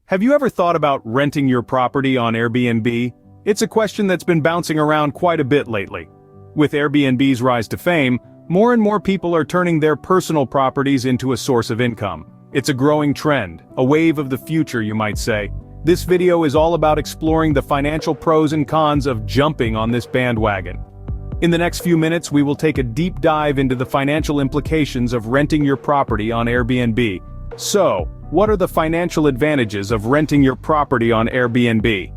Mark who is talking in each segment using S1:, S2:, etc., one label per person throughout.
S1: Have you ever thought about renting your property on Airbnb? It's a question that's been bouncing around quite a bit lately. With Airbnb's rise to fame, more and more people are turning their personal properties into a source of income. It's a growing trend, a wave of the future, you might say. This video is all about exploring the financial pros and cons of jumping on this bandwagon. In the next few minutes, we will take a deep dive into the financial implications of renting your property on Airbnb. So, what are the financial advantages of renting your property on Airbnb?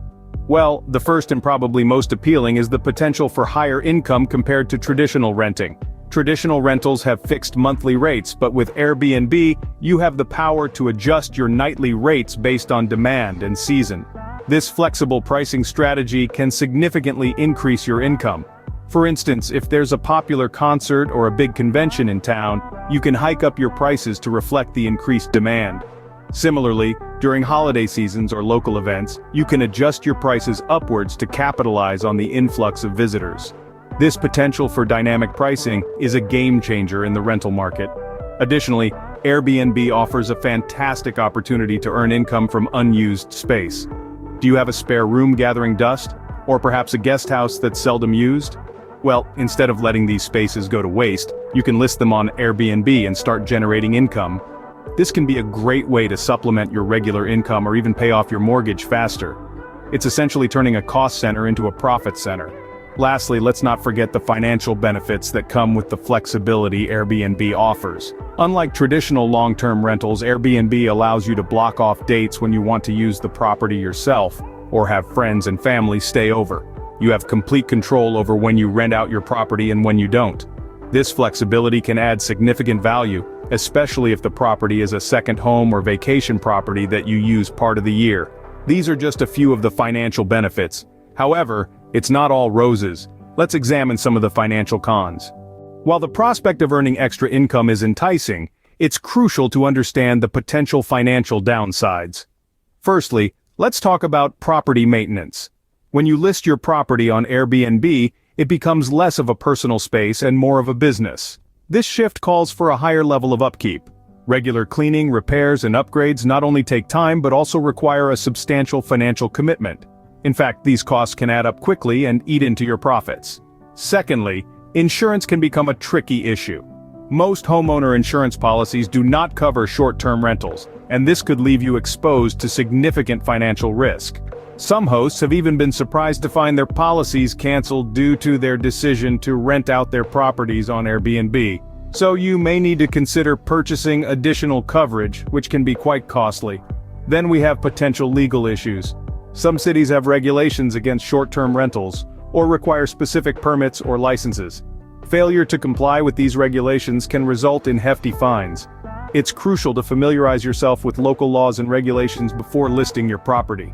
S1: Well, the first and probably most appealing is the potential for higher income compared to traditional renting. Traditional rentals have fixed monthly rates, but with Airbnb, you have the power to adjust your nightly rates based on demand and season. This flexible pricing strategy can significantly increase your income. For instance, if there's a popular concert or a big convention in town, you can hike up your prices to reflect the increased demand. Similarly, during holiday seasons or local events, you can adjust your prices upwards to capitalize on the influx of visitors. This potential for dynamic pricing is a game changer in the rental market. Additionally, Airbnb offers a fantastic opportunity to earn income from unused space. Do you have a spare room gathering dust? Or perhaps a guest house that's seldom used? Well, instead of letting these spaces go to waste, you can list them on Airbnb and start generating income. This can be a great way to supplement your regular income or even pay off your mortgage faster. It's essentially turning a cost center into a profit center. Lastly, let's not forget the financial benefits that come with the flexibility Airbnb offers. Unlike traditional long-term rentals, Airbnb allows you to block off dates when you want to use the property yourself, or have friends and family stay over. You have complete control over when you rent out your property and when you don't. This flexibility can add significant value, especially if the property is a second home or vacation property that you use part of the year. These are just a few of the financial benefits. However, it's not all roses. Let's examine some of the financial cons. While the prospect of earning extra income is enticing, it's crucial to understand the potential financial downsides. Firstly, let's talk about property maintenance. When you list your property on Airbnb, it becomes less of a personal space and more of a business. This shift calls for a higher level of upkeep. Regular cleaning, repairs, and upgrades not only take time but also require a substantial financial commitment. In fact, these costs can add up quickly and eat into your profits. Secondly, insurance can become a tricky issue. Most homeowner insurance policies do not cover short-term rentals, and this could leave you exposed to significant financial risk. Some hosts have even been surprised to find their policies canceled due to their decision to rent out their properties on Airbnb. So you may need to consider purchasing additional coverage, which can be quite costly. Then we have potential legal issues. Some cities have regulations against short-term rentals, or require specific permits or licenses. Failure to comply with these regulations can result in hefty fines. It's crucial to familiarize yourself with local laws and regulations before listing your property.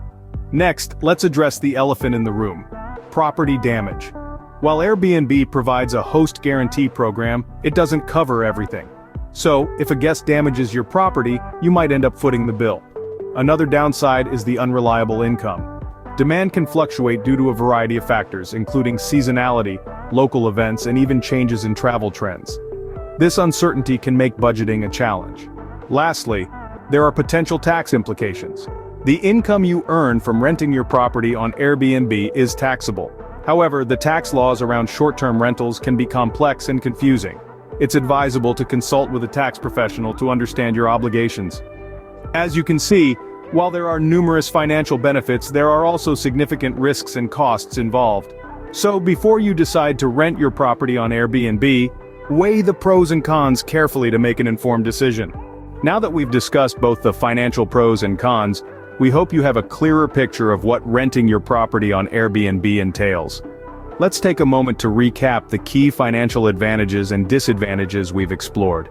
S1: Next, let's address the elephant in the room: property damage. While Airbnb provides a host guarantee program, it doesn't cover everything. So, if a guest damages your property, you might end up footing the bill. Another downside is the unreliable income. Demand can fluctuate due to a variety of factors, including seasonality, local events, and even changes in travel trends. This uncertainty can make budgeting a challenge. Lastly, there are potential tax implications. The income you earn from renting your property on Airbnb is taxable. However, the tax laws around short-term rentals can be complex and confusing. It's advisable to consult with a tax professional to understand your obligations. As you can see, while there are numerous financial benefits, there are also significant risks and costs involved. So before you decide to rent your property on Airbnb, weigh the pros and cons carefully to make an informed decision. Now that we've discussed both the financial pros and cons, we hope you have a clearer picture of what renting your property on Airbnb entails. Let's take a moment to recap the key financial advantages and disadvantages we've explored.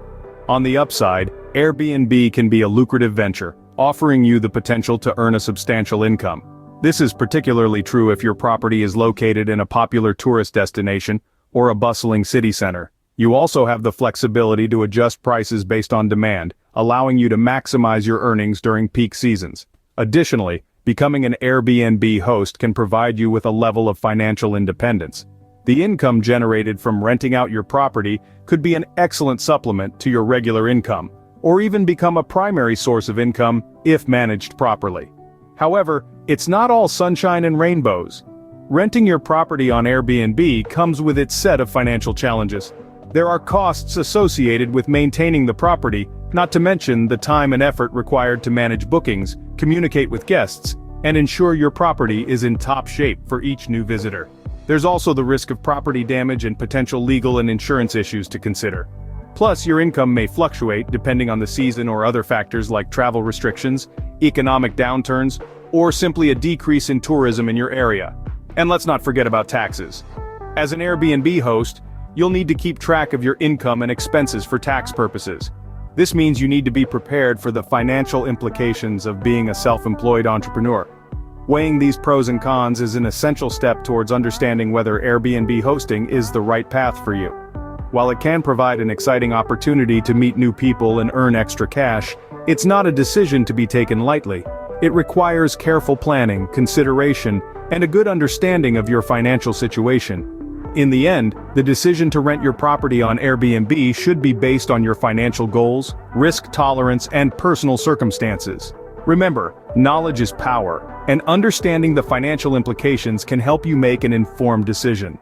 S1: On the upside, Airbnb can be a lucrative venture, offering you the potential to earn a substantial income. This is particularly true if your property is located in a popular tourist destination or a bustling city center. You also have the flexibility to adjust prices based on demand, allowing you to maximize your earnings during peak seasons. Additionally, becoming an Airbnb host can provide you with a level of financial independence. The income generated from renting out your property could be an excellent supplement to your regular income, or even become a primary source of income if managed properly. However, it's not all sunshine and rainbows. Renting your property on Airbnb comes with its set of financial challenges. There are costs associated with maintaining the property, not to mention the time and effort required to manage bookings, communicate with guests, and ensure your property is in top shape for each new visitor. There's also the risk of property damage and potential legal and insurance issues to consider. Plus, your income may fluctuate depending on the season or other factors like travel restrictions, economic downturns, or simply a decrease in tourism in your area. And let's not forget about taxes. As an Airbnb host, you'll need to keep track of your income and expenses for tax purposes. This means you need to be prepared for the financial implications of being a self-employed entrepreneur. Weighing these pros and cons is an essential step towards understanding whether Airbnb hosting is the right path for you. While it can provide an exciting opportunity to meet new people and earn extra cash, it's not a decision to be taken lightly. It requires careful planning, consideration, and a good understanding of your financial situation. In the end, the decision to rent your property on Airbnb should be based on your financial goals, risk tolerance, and personal circumstances. Remember, knowledge is power, and understanding the financial implications can help you make an informed decision.